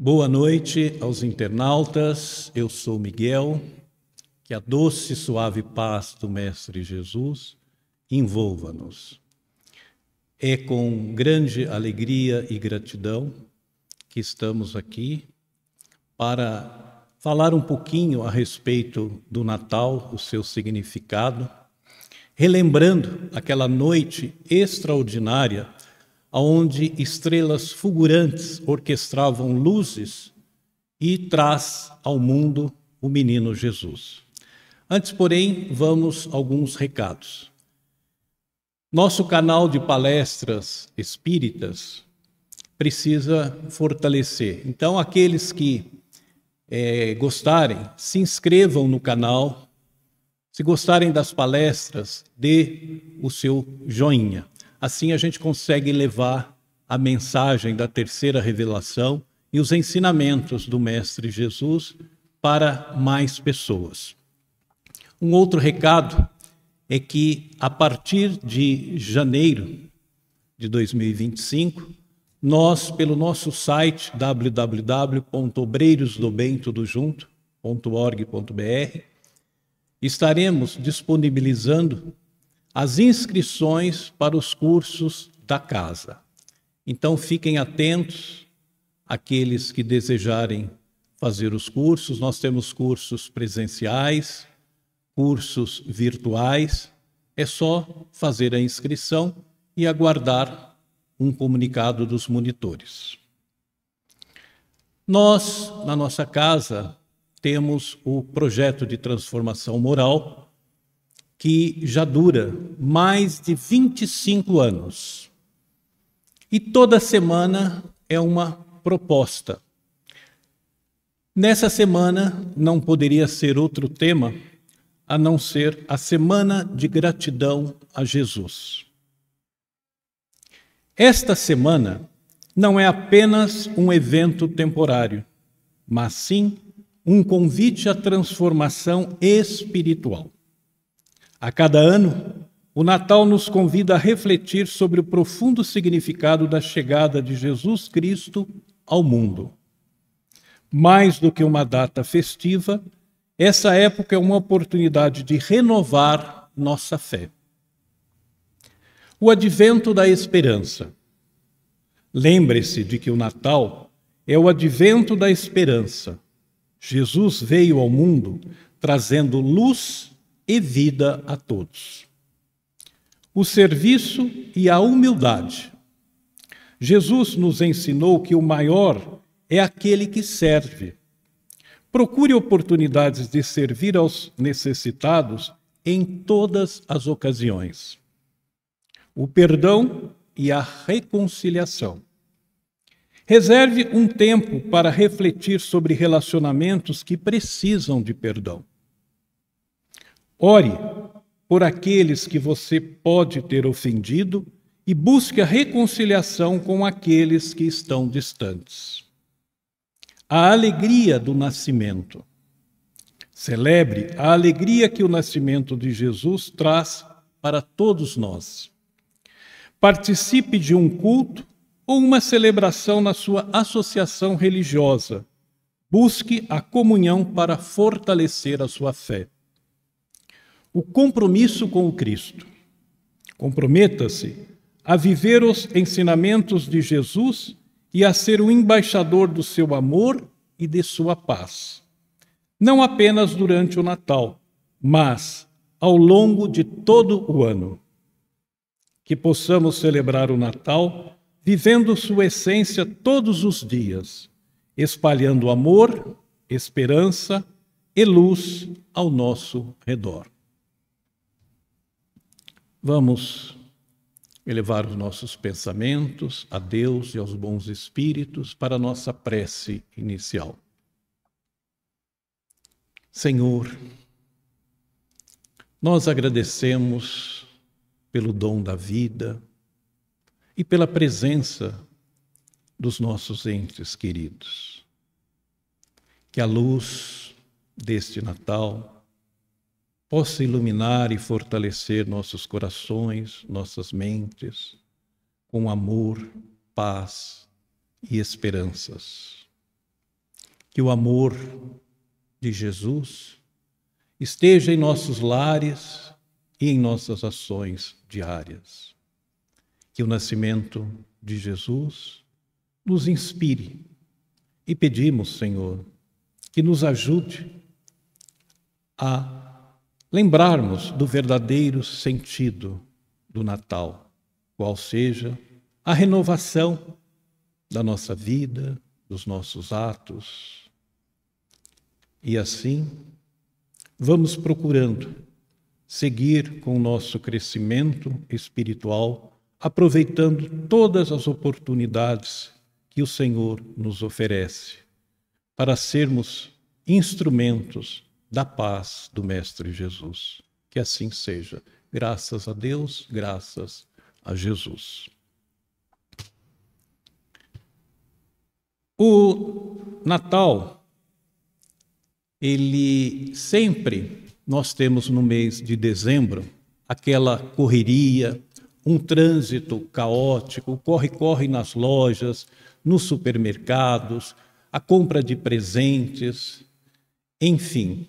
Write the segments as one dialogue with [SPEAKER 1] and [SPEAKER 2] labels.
[SPEAKER 1] Boa noite aos internautas, eu sou Miguel, que a doce e suave paz do Mestre Jesus envolva-nos. É com grande alegria e gratidão que estamos aqui para falar um pouquinho a respeito do Natal, o seu significado, relembrando aquela noite extraordinária onde estrelas fulgurantes orquestravam luzes e traz ao mundo o menino Jesus. Antes, porém, vamos a alguns recados. Nosso canal de palestras espíritas precisa fortalecer. Então, aqueles que gostarem, se inscrevam no canal. Se gostarem das palestras, dê o seu joinha. Assim a gente consegue levar a mensagem da terceira revelação e os ensinamentos do Mestre Jesus para mais pessoas. Um outro recado é que, a partir de janeiro de 2025, nós, pelo nosso site www.obreirosdobem.org.br, estaremos disponibilizando as inscrições para os cursos da casa. Então, fiquem atentos, aqueles que desejarem fazer os cursos. Nós temos cursos presenciais, cursos virtuais. É só fazer a inscrição e aguardar um comunicado dos monitores. Nós, na nossa casa, temos o projeto de transformação moral, que já dura mais de 25 anos. E toda semana é uma proposta. Nessa semana não poderia ser outro tema a não ser a Semana de Gratidão a Jesus. Esta semana não é apenas um evento temporário, mas sim um convite à transformação espiritual. A cada ano, o Natal nos convida a refletir sobre o profundo significado da chegada de Jesus Cristo ao mundo. Mais do que uma data festiva, essa época é uma oportunidade de renovar nossa fé. O advento da esperança. Lembre-se de que o Natal é o advento da esperança. Jesus veio ao mundo trazendo luz e vida a todos. O serviço e a humildade. Jesus nos ensinou que o maior é aquele que serve. Procure oportunidades de servir aos necessitados em todas as ocasiões. O perdão e a reconciliação. Reserve um tempo para refletir sobre relacionamentos que precisam de perdão. Ore por aqueles que você pode ter ofendido e busque a reconciliação com aqueles que estão distantes. A alegria do nascimento. Celebre a alegria que o nascimento de Jesus traz para todos nós. Participe de um culto ou uma celebração na sua associação religiosa. Busque a comunhão para fortalecer a sua fé. O compromisso com o Cristo. Comprometa-se a viver os ensinamentos de Jesus e a ser o embaixador do seu amor e de sua paz. Não apenas durante o Natal, mas ao longo de todo o ano. Que possamos celebrar o Natal vivendo sua essência todos os dias, espalhando amor, esperança e luz ao nosso redor. Vamos elevar os nossos pensamentos a Deus e aos bons espíritos para a nossa prece inicial. Senhor, nós agradecemos pelo dom da vida e pela presença dos nossos entes queridos. Que a luz deste Natal possa iluminar e fortalecer nossos corações, nossas mentes, com amor, paz e esperanças. que o amor de Jesus esteja em nossos lares e em nossas ações diárias. Que o nascimento de Jesus nos inspire e pedimos, Senhor, que nos ajude a lembrarmos do verdadeiro sentido do Natal, qual seja a renovação da nossa vida, dos nossos atos. E assim, vamos procurando seguir com o nosso crescimento espiritual, aproveitando todas as oportunidades que o Senhor nos oferece, para sermos instrumentos da paz do Mestre Jesus. Que assim seja. Graças a Deus, graças a Jesus. O Natal, ele sempre, nós temos no mês de dezembro, aquela correria, um trânsito caótico, corre-corre nas lojas, nos supermercados, a compra de presentes, enfim.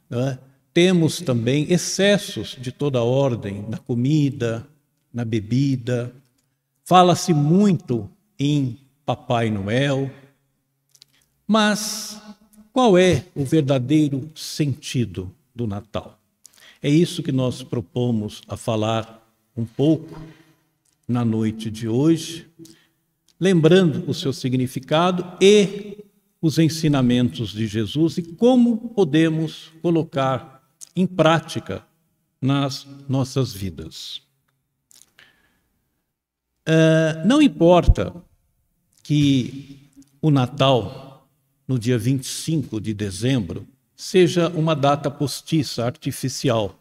[SPEAKER 1] Né? Temos também excessos de toda ordem na comida, na bebida. Fala-se muito em Papai Noel. Mas qual é o verdadeiro sentido do Natal? É isso que nós propomos a falar um pouco na noite de hoje, lembrando o seu significado e os ensinamentos de Jesus e como podemos colocar em prática nas nossas vidas. Não importa que o Natal, no dia 25 de dezembro, seja uma data postiça, artificial,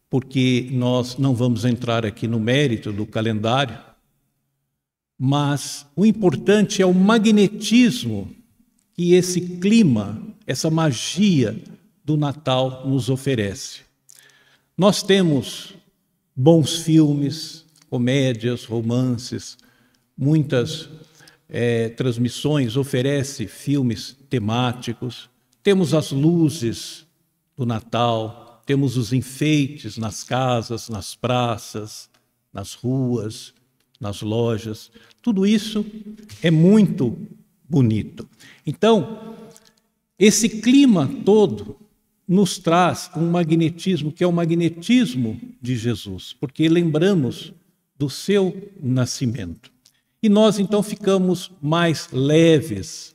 [SPEAKER 1] porque nós não vamos entrar aqui no mérito do calendário, mas o importante é o magnetismo que esse clima, essa magia do Natal nos oferece. Nós temos bons filmes, comédias, romances, muitas transmissões oferecem filmes temáticos, temos as luzes do Natal, temos os enfeites nas casas, nas praças, nas ruas, nas lojas. Tudo isso é muito bonito. Então, esse clima todo nos traz um magnetismo, que é o magnetismo de Jesus, porque lembramos do seu nascimento. E nós, então, ficamos mais leves,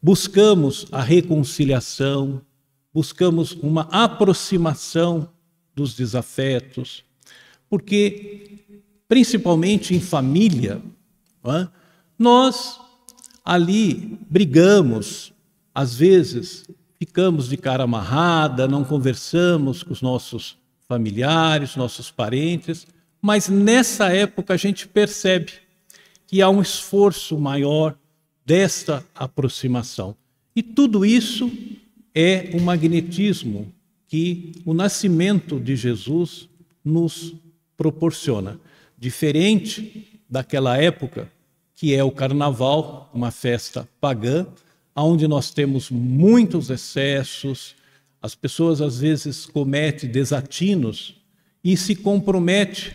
[SPEAKER 1] buscamos a reconciliação, buscamos uma aproximação dos desafetos, porque, principalmente em família, nós ali brigamos, às vezes ficamos de cara amarrada, não conversamos com os nossos familiares, nossos parentes, mas nessa época a gente percebe que há um esforço maior desta aproximação. E tudo isso é o magnetismo que o nascimento de Jesus nos proporciona. Diferente daquela época, que é o Carnaval, uma festa pagã, onde nós temos muitos excessos, as pessoas às vezes cometem desatinos e se comprometem,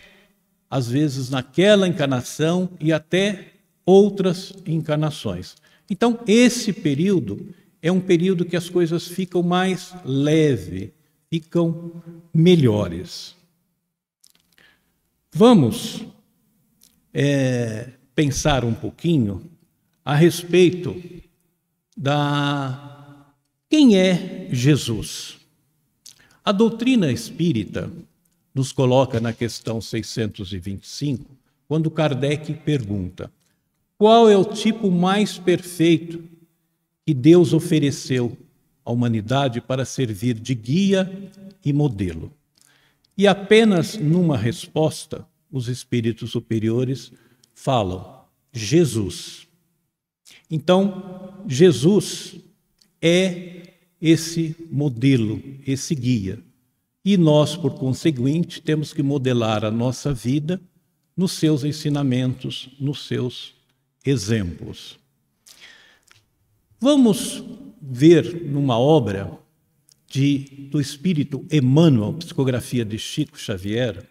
[SPEAKER 1] às vezes, naquela encarnação e até outras encarnações. Então, esse período é um período que as coisas ficam mais leves, ficam melhores. Vamos pensar um pouquinho a respeito quem é Jesus. A doutrina espírita nos coloca na questão 625, quando Kardec pergunta: qual é o tipo mais perfeito que Deus ofereceu à humanidade para servir de guia e modelo? E apenas numa resposta, os espíritos superiores falam: Jesus. Então, Jesus é esse modelo, esse guia. E nós, por conseguinte, temos que modelar a nossa vida nos seus ensinamentos, nos seus exemplos. Vamos ver numa obra do Espírito Emmanuel, psicografia de Chico Xavier,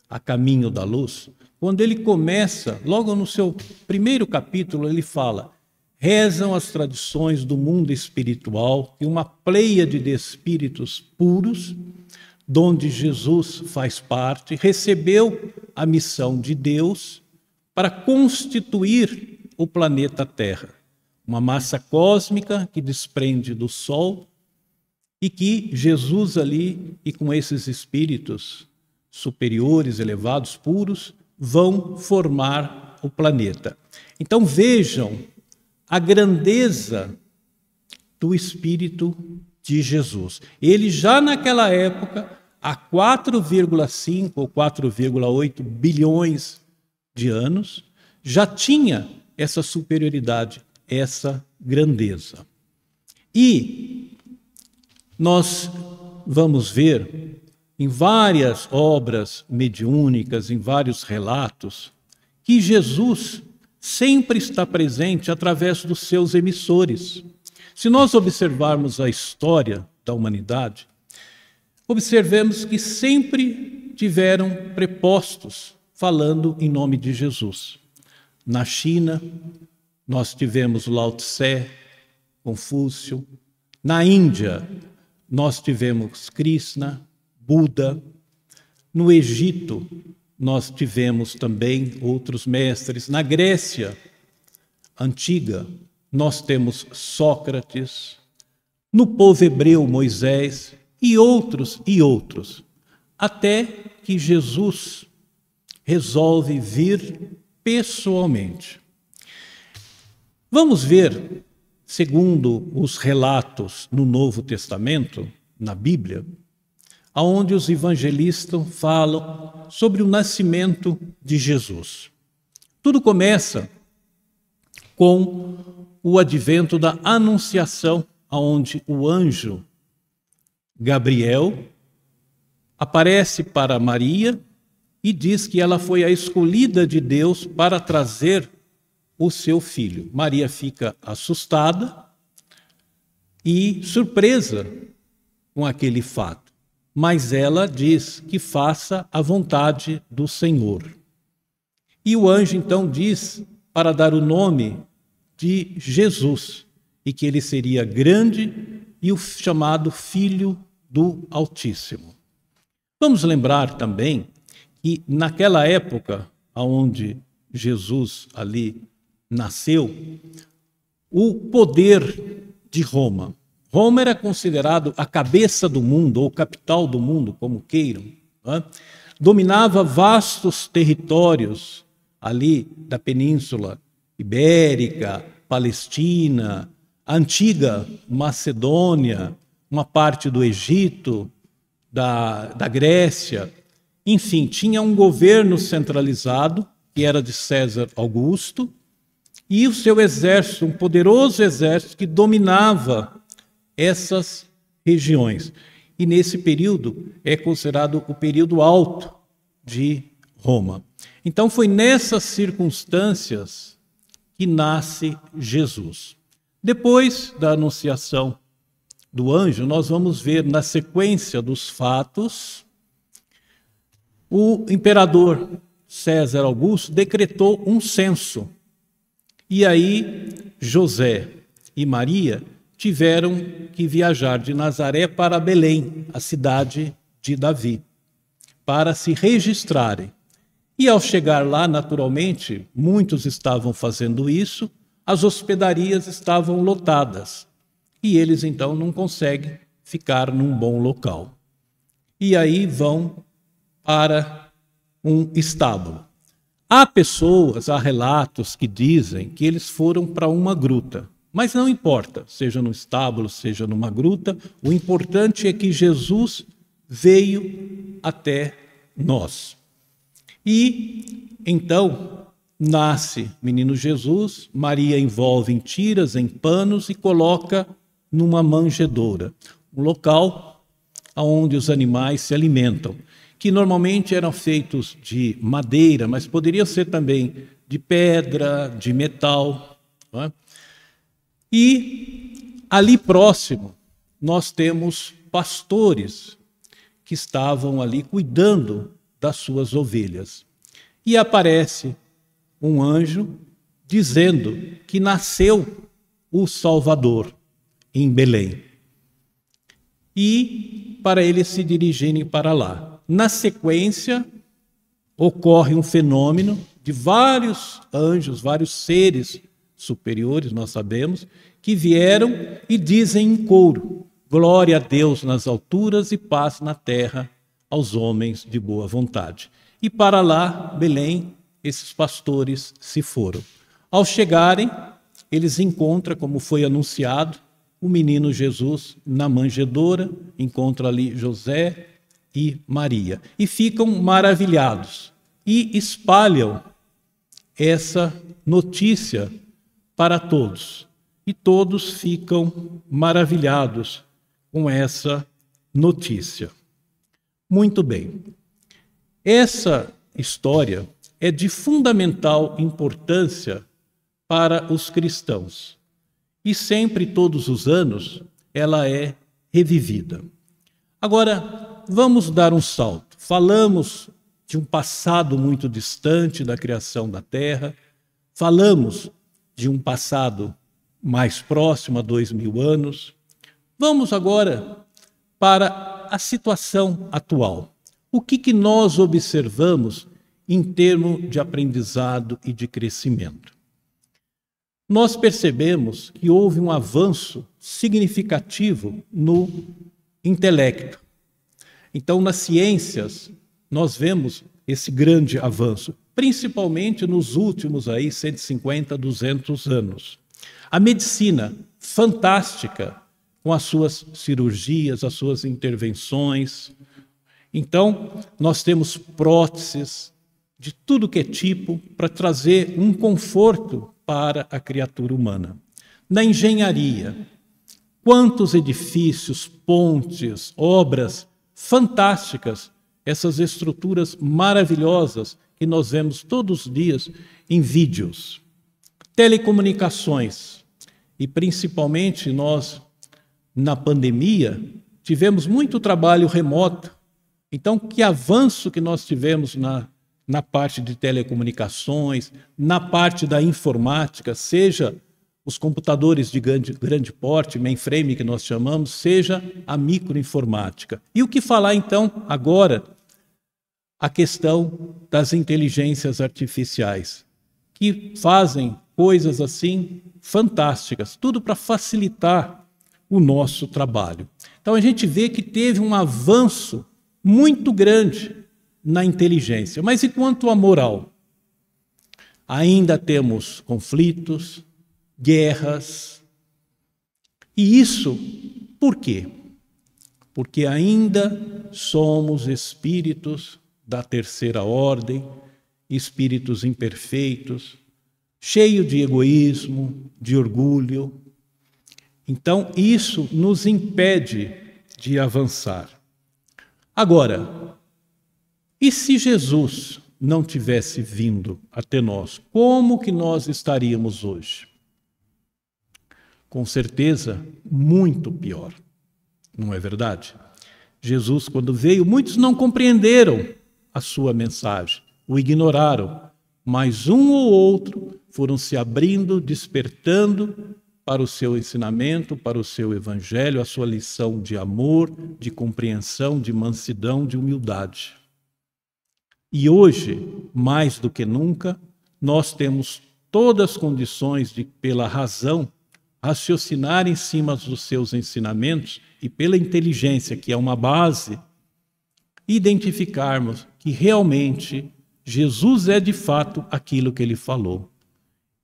[SPEAKER 1] A Caminho da Luz, quando ele começa, logo no seu primeiro capítulo, ele fala: rezam as tradições do mundo espiritual que uma pleiade de espíritos puros, donde Jesus faz parte, recebeu a missão de Deus para constituir o planeta Terra, uma massa cósmica que desprende do Sol e que Jesus ali, e com esses espíritos superiores, elevados, puros, vão formar o planeta. Então vejam a grandeza do Espírito de Jesus. Ele já naquela época, há 4,5 ou 4,8 bilhões de anos, já tinha essa superioridade, essa grandeza. E nós vamos ver em várias obras mediúnicas, em vários relatos, que Jesus sempre está presente através dos seus emissores. Se nós observarmos a história da humanidade, observemos que sempre tiveram prepostos falando em nome de Jesus. Na China, nós tivemos Lao Tse, Confúcio. Na Índia, nós tivemos Krishna, Buda. No Egito, nós tivemos também outros mestres. Na Grécia antiga, nós temos Sócrates. No povo hebreu, Moisés, e outros, até que Jesus resolve vir pessoalmente. Vamos ver, segundo os relatos no Novo Testamento, na Bíblia, onde os evangelistas falam sobre o nascimento de Jesus. Tudo começa com o advento da Anunciação, onde o anjo Gabriel aparece para Maria e diz que ela foi a escolhida de Deus para trazer o seu filho. Maria fica assustada e surpresa com aquele fato, mas ela diz que faça a vontade do Senhor. E o anjo então diz para dar o nome de Jesus e que ele seria grande e o chamado Filho do Altíssimo. Vamos lembrar também que naquela época onde Jesus ali nasceu, o poder de Roma. Roma era considerado a cabeça do mundo, ou capital do mundo, como queiram. Dominava vastos territórios ali da Península Ibérica, Palestina, a antiga Macedônia, uma parte do Egito, da Grécia. Enfim, tinha um governo centralizado, que era de César Augusto, e o seu exército, um poderoso exército que dominava essas regiões. E nesse período é considerado o período alto de Roma. Então foi nessas circunstâncias que nasce Jesus. Depois da anunciação do anjo, nós vamos ver na sequência dos fatos, o imperador César Augusto decretou um censo. E aí José e Maria tiveram que viajar de Nazaré para Belém, a cidade de Davi, para se registrarem. E ao chegar lá, naturalmente, muitos estavam fazendo isso, as hospedarias estavam lotadas. E eles, então, não conseguem ficar num bom local. E aí vão para um estábulo. Há pessoas, há relatos que dizem que eles foram para uma gruta. Mas não importa, seja no estábulo, seja numa gruta, o importante é que Jesus veio até nós. E então nasce menino Jesus, Maria envolve em tiras, em panos e coloca numa manjedoura, um local onde os animais se alimentam, que normalmente eram feitos de madeira, mas poderia ser também de pedra, de metal. Não é? E ali próximo nós temos pastores que estavam ali cuidando das suas ovelhas. E aparece um anjo dizendo que nasceu o Salvador em Belém. E para eles se dirigirem para lá. Na sequência, ocorre um fenômeno de vários anjos, vários seres superiores, nós sabemos, que vieram e dizem em coro: glória a Deus nas alturas e paz na terra aos homens de boa vontade. E para lá, Belém, esses pastores se foram. Ao chegarem, eles encontram, como foi anunciado, o menino Jesus na manjedoura, encontram ali José e Maria. E ficam maravilhados e espalham essa notícia para todos. E todos ficam maravilhados com essa notícia. Muito bem. Essa história é de fundamental importância para os cristãos. E sempre, todos os anos, ela é revivida. Agora, vamos dar um salto. Falamos de um passado muito distante da criação da Terra, falamos de um passado mais próximo, a 2000 anos. Vamos agora para a situação atual. O que nós observamos em termos de aprendizado e de crescimento? Nós percebemos que houve um avanço significativo no intelecto. Então, nas ciências, nós vemos esse grande avanço, principalmente nos últimos 150, 200 anos. A medicina, fantástica, com as suas cirurgias, as suas intervenções. Então, nós temos próteses de tudo que é tipo para trazer um conforto para a criatura humana. Na engenharia, quantos edifícios, pontes, obras fantásticas, essas estruturas maravilhosas que nós vemos todos os dias em vídeos. Telecomunicações, e principalmente nós, na pandemia, tivemos muito trabalho remoto. Então, que avanço que nós tivemos na parte de telecomunicações, na parte da informática, seja os computadores de grande porte, mainframe que nós chamamos, seja a microinformática. E o que falar, então, agora, a questão das inteligências artificiais, que fazem coisas assim fantásticas, tudo para facilitar o nosso trabalho. Então, a gente vê que teve um avanço muito grande na inteligência. Mas e quanto à moral? Ainda temos conflitos, guerras. E isso, por quê? Porque ainda somos espíritos da terceira ordem, espíritos imperfeitos, cheios de egoísmo, de orgulho. Então, isso nos impede de avançar. Agora, e se Jesus não tivesse vindo até nós, como que nós estaríamos hoje? Com certeza, muito pior. Não é verdade? Jesus, quando veio, muitos não compreenderam a sua mensagem, o ignoraram, mas um ou outro foram se abrindo, despertando para o seu ensinamento, para o seu evangelho, a sua lição de amor, de compreensão, de mansidão, de humildade. E hoje, mais do que nunca, nós temos todas as condições de, pela razão, raciocinar em cima dos seus ensinamentos e pela inteligência, que é uma base, identificarmos que realmente Jesus é de fato aquilo que ele falou.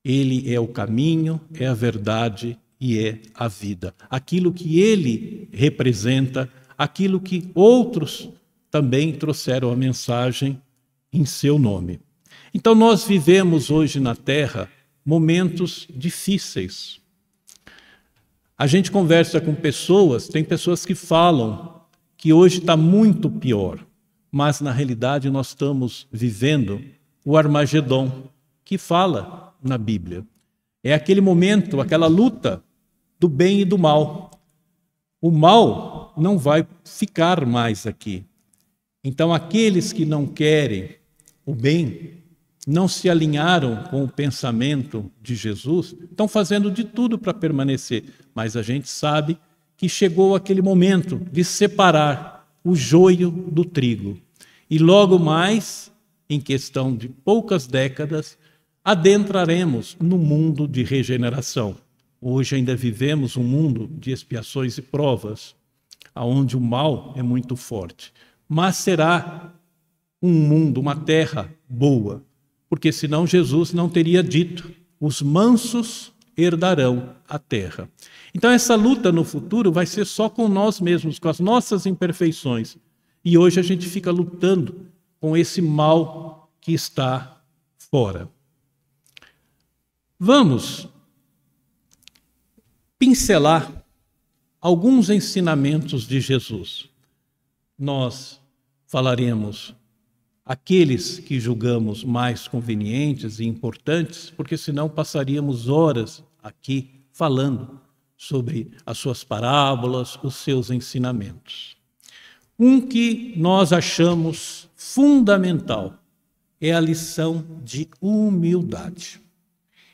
[SPEAKER 1] Ele é o caminho, é a verdade e é a vida. Aquilo que ele representa, aquilo que outros também trouxeram a mensagem em seu nome. Então nós vivemos hoje na Terra momentos difíceis. A gente conversa com pessoas, tem pessoas que falam que hoje está muito pior, mas na realidade nós estamos vivendo o Armagedon, que fala na Bíblia. É aquele momento, aquela luta do bem e do mal. O mal não vai ficar mais aqui. Então, aqueles que não querem o bem, não se alinharam com o pensamento de Jesus, estão fazendo de tudo para permanecer. Mas a gente sabe que chegou aquele momento de separar o joio do trigo. E logo mais, em questão de poucas décadas, adentraremos no mundo de regeneração. Hoje ainda vivemos um mundo de expiações e provas, onde o mal é muito forte. Mas será um mundo, uma terra boa, porque senão Jesus não teria dito: os mansos herdarão a terra. Então essa luta no futuro vai ser só com nós mesmos, com as nossas imperfeições. E hoje a gente fica lutando com esse mal que está fora. Vamos pincelar alguns ensinamentos de Jesus. Nós falaremos aqueles que julgamos mais convenientes e importantes, porque senão passaríamos horas aqui falando sobre as suas parábolas, os seus ensinamentos. Um que nós achamos fundamental é a lição de humildade.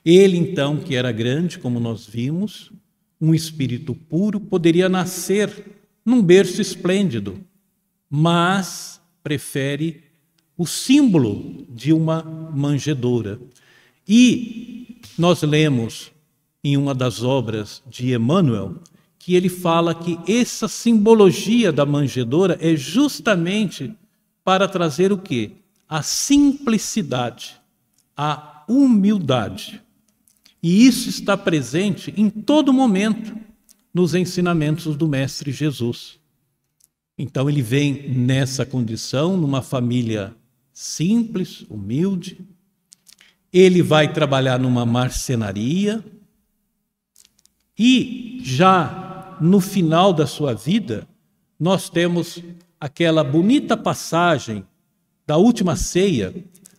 [SPEAKER 1] Ele, então, que era grande, como nós vimos, um espírito puro, poderia nascer num berço esplêndido, mas prefere o símbolo de uma manjedoura. E nós lemos em uma das obras de Emmanuel que ele fala que essa simbologia da manjedoura é justamente para trazer o quê? A simplicidade, a humildade. E isso está presente em todo momento nos ensinamentos do Mestre Jesus. Então ele vem nessa condição, numa família simples, humilde. Ele vai trabalhar numa marcenaria e já no final da sua vida nós temos aquela bonita passagem da última ceia,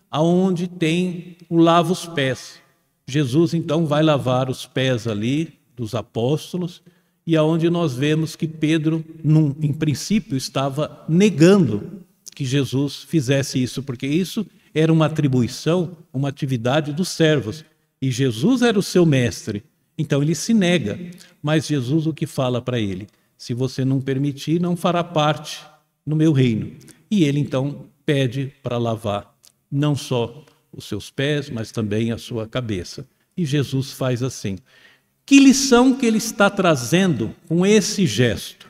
[SPEAKER 1] aonde tem o lava os pés. Jesus então vai lavar os pés ali dos apóstolos, e aonde nós vemos que Pedro, em princípio, estava negando que Jesus fizesse isso, porque isso era uma atribuição, uma atividade dos servos, e Jesus era o seu mestre. Então ele se nega, mas Jesus o que fala para ele? Se você não permitir, não fará parte no meu reino. E ele então pede para lavar não só os seus pés, mas também a sua cabeça. E Jesus faz assim. Que lição que ele está trazendo com esse gesto?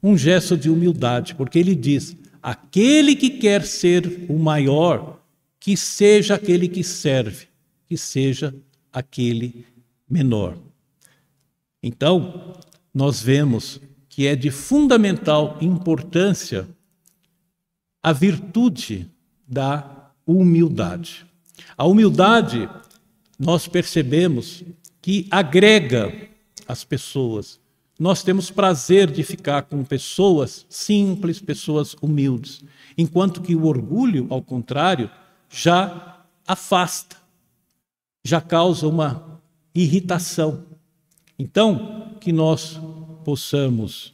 [SPEAKER 1] Um gesto de humildade, porque ele diz: aquele que quer ser o maior, que seja aquele que serve, que seja aquele menor. Então, nós vemos que é de fundamental importância a virtude da humildade. A humildade, nós percebemos que agrega as pessoas. Nós temos prazer de ficar com pessoas simples, pessoas humildes, enquanto que o orgulho, ao contrário, já afasta, já causa uma irritação. Então, que nós possamos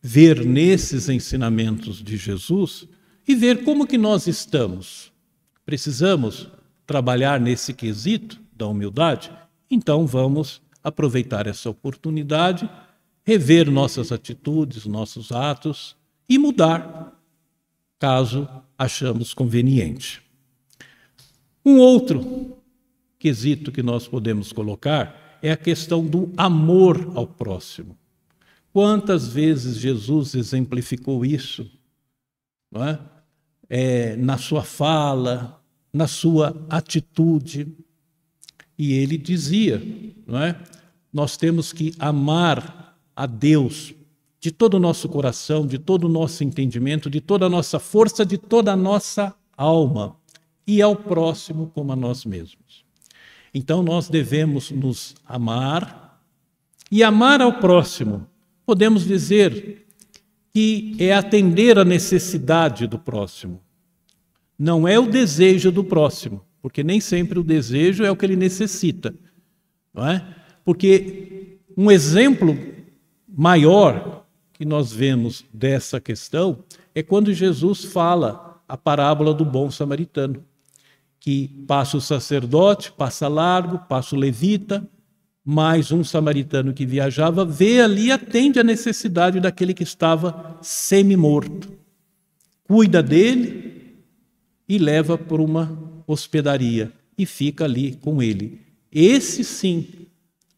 [SPEAKER 1] ver nesses ensinamentos de Jesus e ver como que nós estamos. Precisamos trabalhar nesse quesito da humildade? Então vamos aproveitar essa oportunidade, rever nossas atitudes, nossos atos e mudar, caso achamos conveniente. Um outro quesito que nós podemos colocar é a questão do amor ao próximo. Quantas vezes Jesus exemplificou isso, não é? Na sua fala, na sua atitude. E ele dizia, não é? Nós temos que amar a Deus de todo o nosso coração, de todo o nosso entendimento, de toda a nossa força, de toda a nossa alma, e ao próximo como a nós mesmos. Então nós devemos nos amar, e amar ao próximo, podemos dizer que é atender a necessidade do próximo. Não é o desejo do próximo, porque nem sempre o desejo é o que ele necessita, não é? Porque um exemplo maior que nós vemos dessa questão é quando Jesus fala a parábola do bom samaritano, que passa o sacerdote, passa largo, passa o levita, mais um samaritano que viajava, vê ali e atende a necessidade daquele que estava semi-morto. Cuida dele e leva para uma hospedaria e fica ali com ele. Esse sim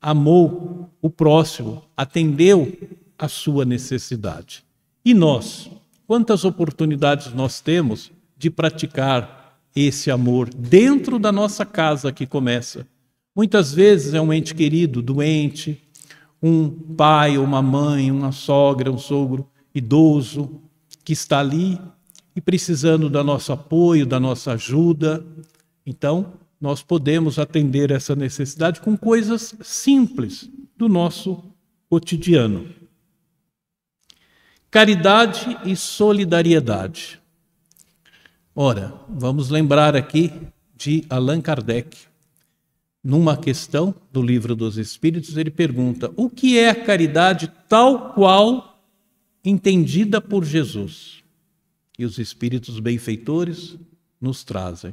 [SPEAKER 1] amou o próximo, atendeu a sua necessidade. E nós, quantas oportunidades nós temos de praticar esse amor dentro da nossa casa que começa? Muitas vezes é um ente querido, doente, um pai ou uma mãe, uma sogra, um sogro idoso que está ali e precisando do nosso apoio, da nossa ajuda. Então, nós podemos atender essa necessidade com coisas simples do nosso cotidiano. Caridade e solidariedade. Ora, vamos lembrar aqui de Allan Kardec. Numa questão do Livro dos Espíritos, ele pergunta: o que é a caridade tal qual entendida por Jesus? E os espíritos benfeitores nos trazem: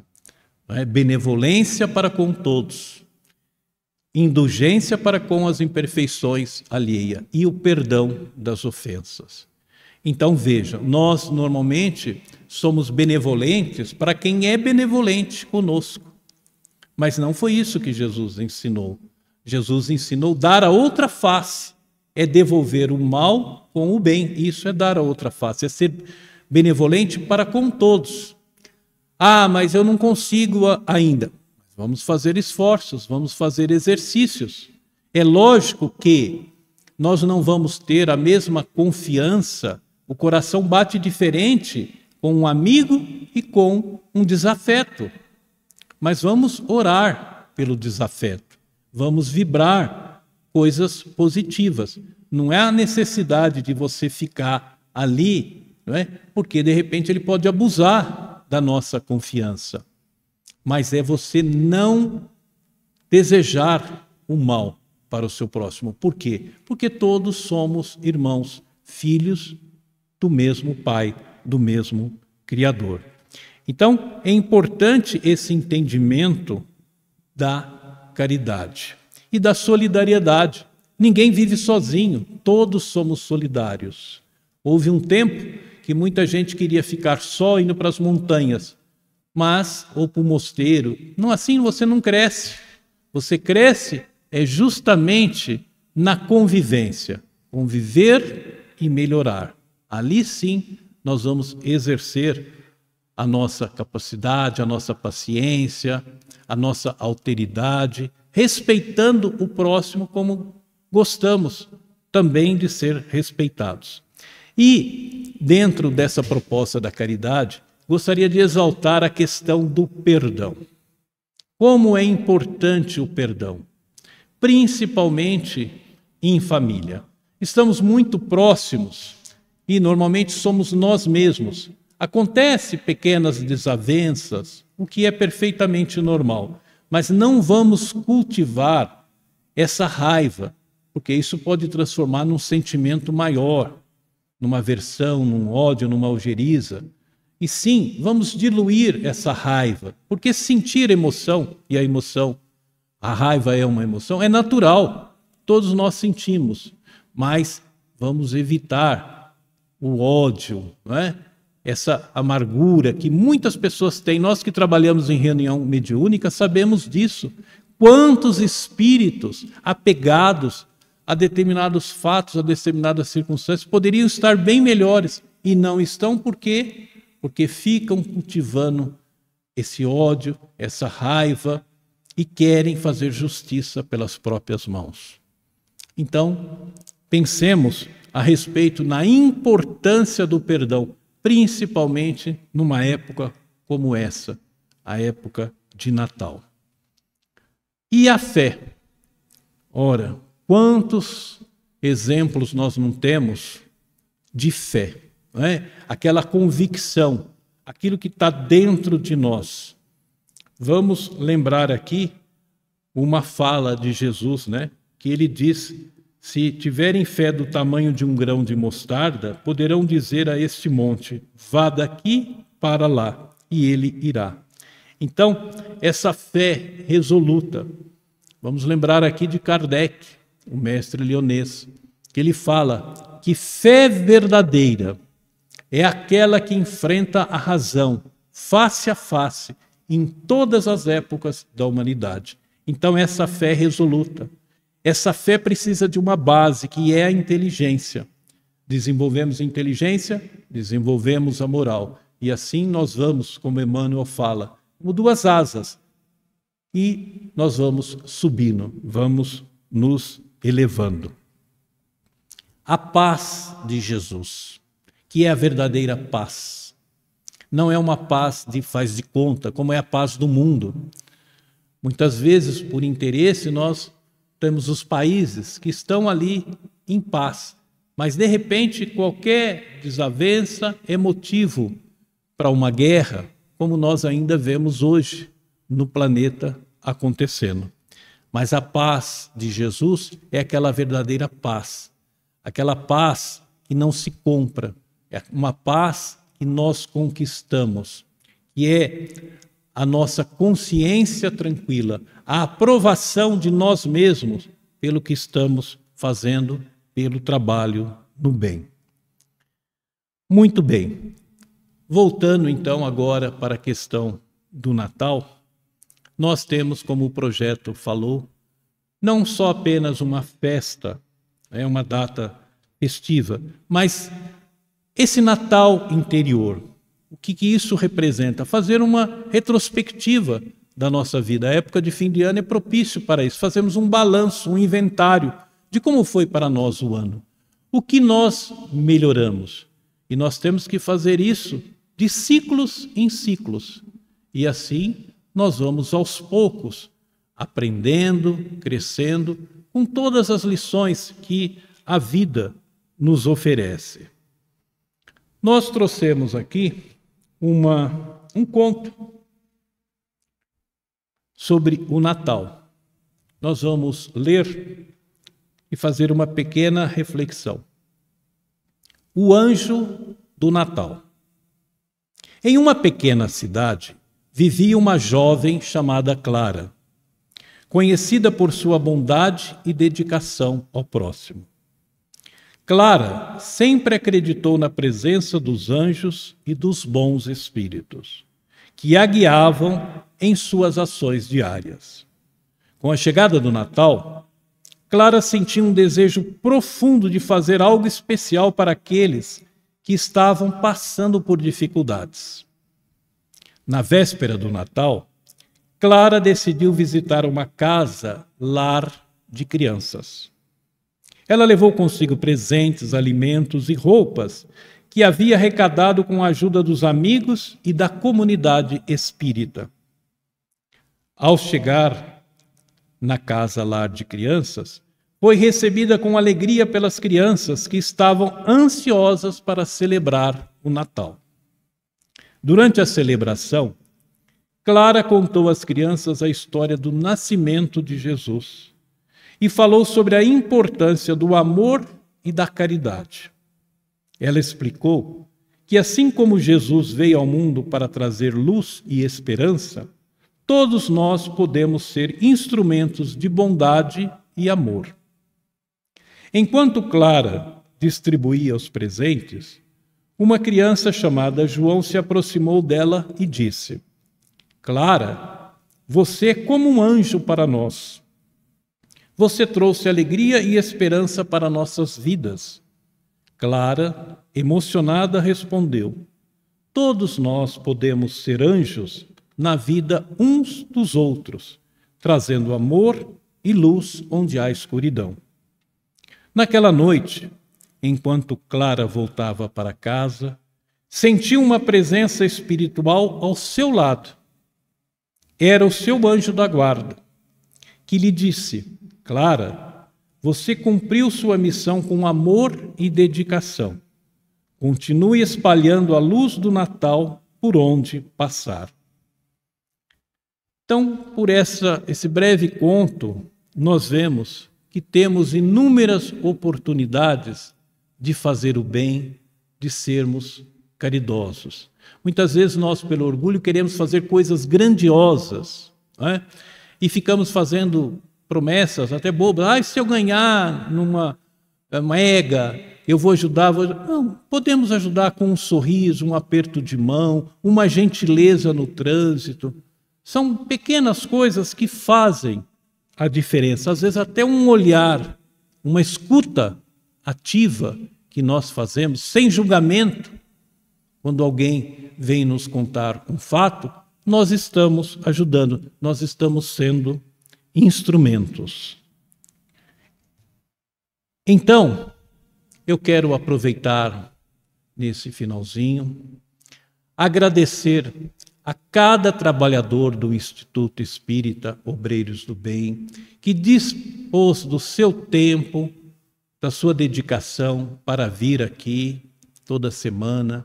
[SPEAKER 1] benevolência para com todos, indulgência para com as imperfeições alheias e o perdão das ofensas. Então veja, nós normalmente somos benevolentes para quem é benevolente conosco. Mas não foi isso que Jesus ensinou. Jesus ensinou dar a outra face. É devolver o mal com o bem. Isso é dar a outra face. É ser benevolente para com todos. Ah, mas eu não consigo ainda. Vamos fazer esforços, vamos fazer exercícios. É lógico que nós não vamos ter a mesma confiança. O coração bate diferente com um amigo e com um desafeto. Mas vamos orar pelo desafeto, vamos vibrar coisas positivas. Não é a necessidade de você ficar ali, não é? Porque de repente ele pode abusar da nossa confiança. Mas é você não desejar o mal para o seu próximo. Por quê? Porque todos somos irmãos, filhos do mesmo Pai, do mesmo Criador. Então, é importante esse entendimento da caridade e da solidariedade. Ninguém vive sozinho, todos somos solidários. Houve um tempo que muita gente queria ficar só indo para as montanhas, ou para o mosteiro. Não, assim você não cresce. Você cresce justamente na convivência. Conviver e melhorar. Ali sim nós vamos exercer a nossa capacidade, a nossa paciência, a nossa alteridade, respeitando o próximo como gostamos também de ser respeitados. E, dentro dessa proposta da caridade, gostaria de exaltar a questão do perdão. Como é importante o perdão, principalmente em família. Estamos muito próximos e normalmente somos nós mesmos. Acontece pequenas desavenças, o que é perfeitamente normal, mas não vamos cultivar essa raiva, porque isso pode transformar num sentimento maior, numa aversão, num ódio, numa algeriza. E sim, vamos diluir essa raiva, porque sentir emoção, e a raiva é uma emoção, é natural, todos nós sentimos, mas vamos evitar o ódio, não é? Essa amargura que muitas pessoas têm. Nós que trabalhamos em reunião mediúnica sabemos disso. Quantos espíritos apegados a determinados fatos, a determinadas circunstâncias, poderiam estar bem melhores e não estão. Por quê? Porque ficam cultivando esse ódio, essa raiva e querem fazer justiça pelas próprias mãos. Então, pensemos a respeito na importância do perdão, principalmente numa época como essa, a época de Natal. E a fé? Ora, quantos exemplos nós não temos de fé, não é? Aquela convicção, aquilo que está dentro de nós. Vamos lembrar aqui uma fala de Jesus, né? Que ele diz: se tiverem fé do tamanho de um grão de mostarda, poderão dizer a este monte: vá daqui para lá, e ele irá. Então, essa fé resoluta. Vamos lembrar aqui de Kardec, o mestre leonês, que ele fala que fé verdadeira é aquela que enfrenta a razão face a face em todas as épocas da humanidade. Então, essa fé resoluta. Essa fé precisa de uma base, que é a inteligência. Desenvolvemos a inteligência, desenvolvemos a moral. E assim nós vamos, como Emmanuel fala, como duas asas. E nós vamos subindo, vamos nos elevando. A paz de Jesus, que é a verdadeira paz. Não é uma paz de faz de conta, como é a paz do mundo. Muitas vezes, por interesse, nós temos os países que estão ali em paz, mas de repente qualquer desavença é motivo para uma guerra, como nós ainda vemos hoje no planeta acontecendo. Mas a paz de Jesus é aquela verdadeira paz, aquela paz que não se compra, é uma paz que nós conquistamos, que é a nossa consciência tranquila, a aprovação de nós mesmos pelo que estamos fazendo, pelo trabalho no bem. Muito bem. Voltando então agora para a questão do Natal, nós temos, como o projeto falou, não só apenas uma festa, é uma data festiva, mas esse Natal interior. O que isso representa? Fazer uma retrospectiva da nossa vida. A época de fim de ano é propício para isso. Fazemos um balanço, um inventário de como foi para nós o ano. O que nós melhoramos. E nós temos que fazer isso de ciclos em ciclos. E assim nós vamos aos poucos aprendendo, crescendo, com todas as lições que a vida nos oferece. Nós trouxemos aqui um conto sobre o Natal. Nós vamos ler e fazer uma pequena reflexão. O Anjo do Natal. Em uma pequena cidade, vivia uma jovem chamada Clara, conhecida por sua bondade e dedicação ao próximo. Clara sempre acreditou na presença dos anjos e dos bons espíritos, que a guiavam em suas ações diárias. Com a chegada do Natal, Clara sentia um desejo profundo de fazer algo especial para aqueles que estavam passando por dificuldades. Na véspera do Natal, Clara decidiu visitar uma casa-lar de crianças. Ela levou consigo presentes, alimentos e roupas que havia arrecadado com a ajuda dos amigos e da comunidade espírita. Ao chegar na casa-lar de crianças, foi recebida com alegria pelas crianças que estavam ansiosas para celebrar o Natal. Durante a celebração, Clara contou às crianças a história do nascimento de Jesus e falou sobre a importância do amor e da caridade. Ela explicou que, assim como Jesus veio ao mundo para trazer luz e esperança, todos nós podemos ser instrumentos de bondade e amor. Enquanto Clara distribuía os presentes, uma criança chamada João se aproximou dela e disse: Clara, você é como um anjo para nós. Você trouxe alegria e esperança para nossas vidas. Clara, emocionada, respondeu: todos nós podemos ser anjos na vida uns dos outros, trazendo amor e luz onde há escuridão. Naquela noite, enquanto Clara voltava para casa, sentiu uma presença espiritual ao seu lado. Era o seu anjo da guarda, que lhe disse: Clara, você cumpriu sua missão com amor e dedicação. Continue espalhando a luz do Natal por onde passar. Então, por esse breve conto, nós vemos que temos inúmeras oportunidades de fazer o bem, de sermos caridosos. Muitas vezes nós, pelo orgulho, queremos fazer coisas grandiosas, não é? E ficamos fazendo promessas até bobas. Se eu ganhar numa mega, eu vou ajudar. Não, podemos ajudar com um sorriso, um aperto de mão, uma gentileza no trânsito. São pequenas coisas que fazem a diferença. Às vezes até um olhar, uma escuta ativa que nós fazemos, sem julgamento. Quando alguém vem nos contar um fato, nós estamos ajudando, nós estamos sendo instrumentos. Então, eu quero aproveitar nesse finalzinho, agradecer a cada trabalhador do Instituto Espírita Obreiros do Bem, que dispôs do seu tempo, da sua dedicação para vir aqui toda semana,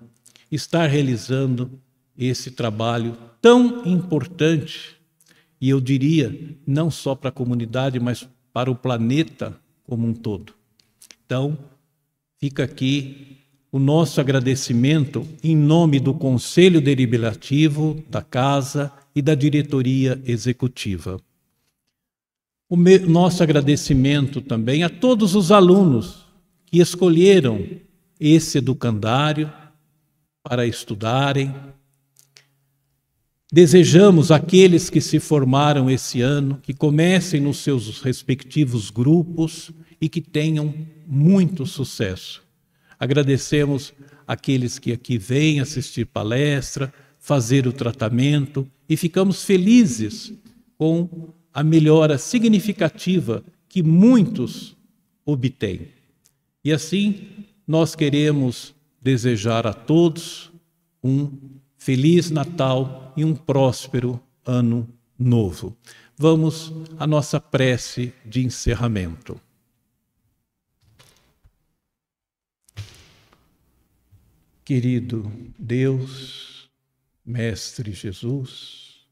[SPEAKER 1] estar realizando esse trabalho tão importante, e eu diria, não só para a comunidade, mas para o planeta como um todo. Então, fica aqui o nosso agradecimento em nome do Conselho Deliberativo, da Casa e da Diretoria Executiva. Nosso agradecimento também a todos os alunos que escolheram esse educandário para estudarem. Desejamos àqueles que se formaram esse ano que comecem nos seus respectivos grupos e que tenham muito sucesso. Agradecemos àqueles que aqui vêm assistir palestra, fazer o tratamento e ficamos felizes com a melhora significativa que muitos obtêm. E assim, nós queremos desejar a todos um Feliz Natal e um próspero Ano Novo. Vamos à nossa prece de encerramento. Querido Deus, Mestre Jesus,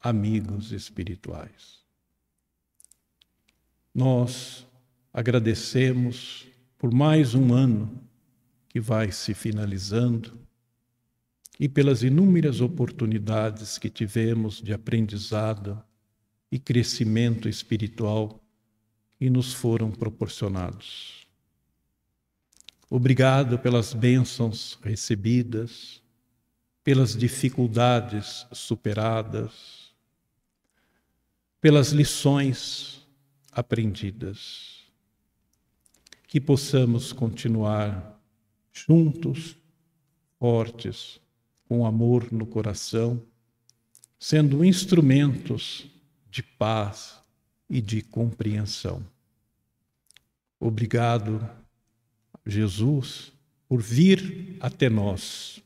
[SPEAKER 1] amigos espirituais, nós agradecemos por mais um ano que vai se finalizando e pelas inúmeras oportunidades que tivemos de aprendizado e crescimento espiritual que nos foram proporcionados. Obrigado pelas bênçãos recebidas, pelas dificuldades superadas, pelas lições aprendidas. Que possamos continuar juntos, fortes, com amor no coração, sendo instrumentos de paz e de compreensão. Obrigado, Jesus, por vir até nós.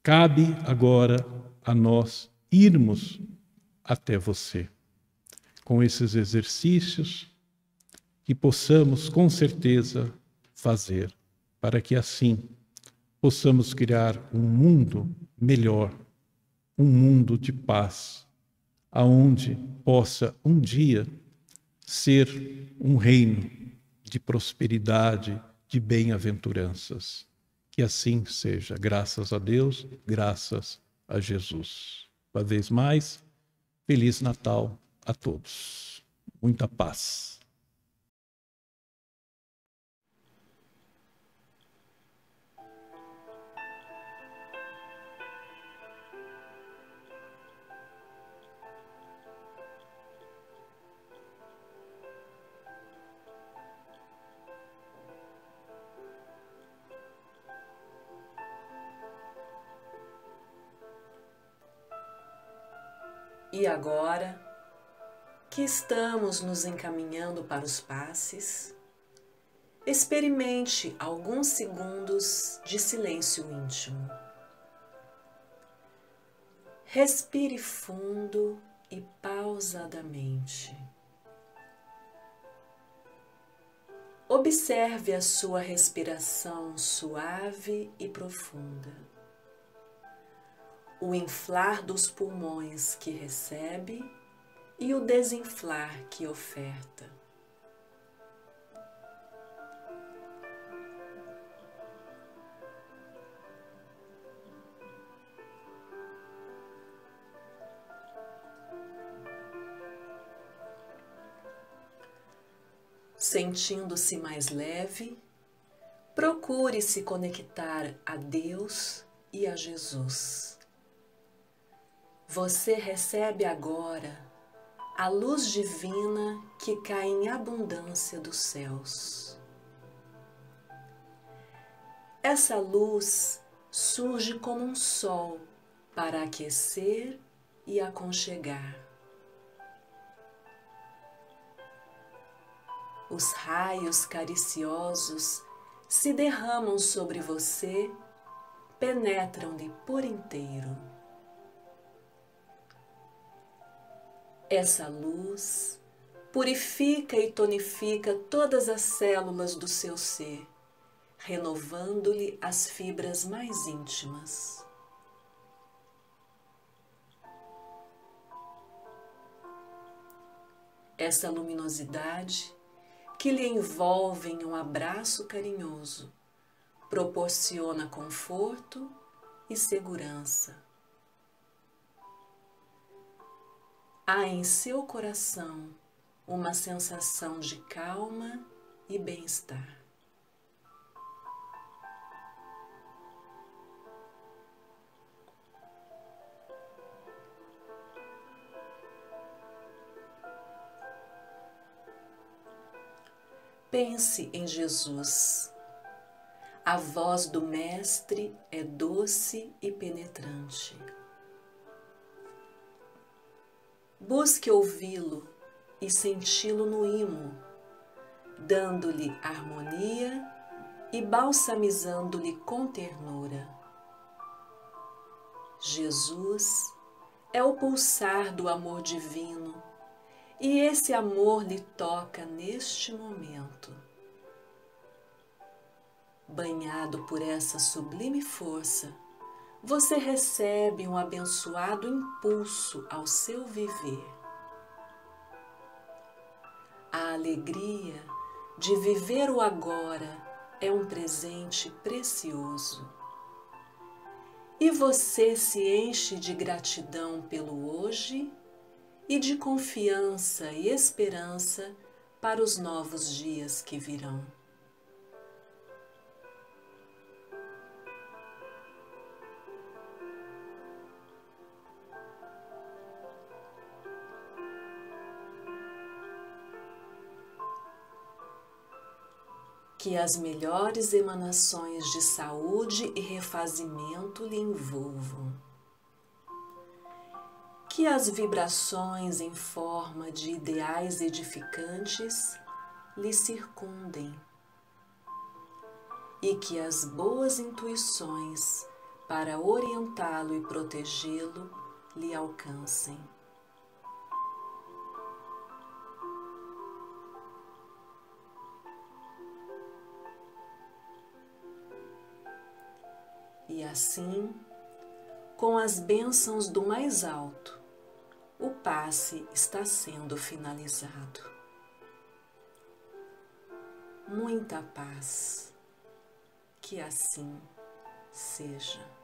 [SPEAKER 1] Cabe agora a nós irmos até você. Com esses exercícios, que possamos com certeza fazer, para que assim possamos criar um mundo melhor, um mundo de paz, aonde possa um dia ser um reino de prosperidade, de bem-aventuranças. Que assim seja, graças a Deus, graças a Jesus. Uma vez mais, Feliz Natal a todos. Muita paz.
[SPEAKER 2] E agora que estamos nos encaminhando para os passes, experimente alguns segundos de silêncio íntimo. Respire fundo e pausadamente. Observe a sua respiração suave e profunda. O inflar dos pulmões que recebe e o desinflar que oferta. Sentindo-se mais leve, procure se conectar a Deus e a Jesus. Você recebe agora a luz divina que cai em abundância dos céus. Essa luz surge como um sol para aquecer e aconchegar. Os raios cariciosos se derramam sobre você, penetram-lhe por inteiro. Essa luz purifica e tonifica todas as células do seu ser, renovando-lhe as fibras mais íntimas. Essa luminosidade que lhe envolve em um abraço carinhoso proporciona conforto e segurança. Há em seu coração uma sensação de calma e bem-estar. Pense em Jesus. A voz do Mestre é doce e penetrante. Busque ouvi-lo e senti-lo no imo, dando-lhe harmonia e balsamizando-lhe com ternura. Jesus é o pulsar do amor divino e esse amor lhe toca neste momento. Banhado por essa sublime força, você recebe um abençoado impulso ao seu viver. A alegria de viver o agora é um presente precioso. E você se enche de gratidão pelo hoje e de confiança e esperança para os novos dias que virão. Que as melhores emanações de saúde e refazimento lhe envolvam. Que as vibrações em forma de ideais edificantes lhe circundem. E que as boas intuições para orientá-lo e protegê-lo lhe alcancem. E assim, com as bênçãos do mais alto, o passe está sendo finalizado. Muita paz, que assim seja.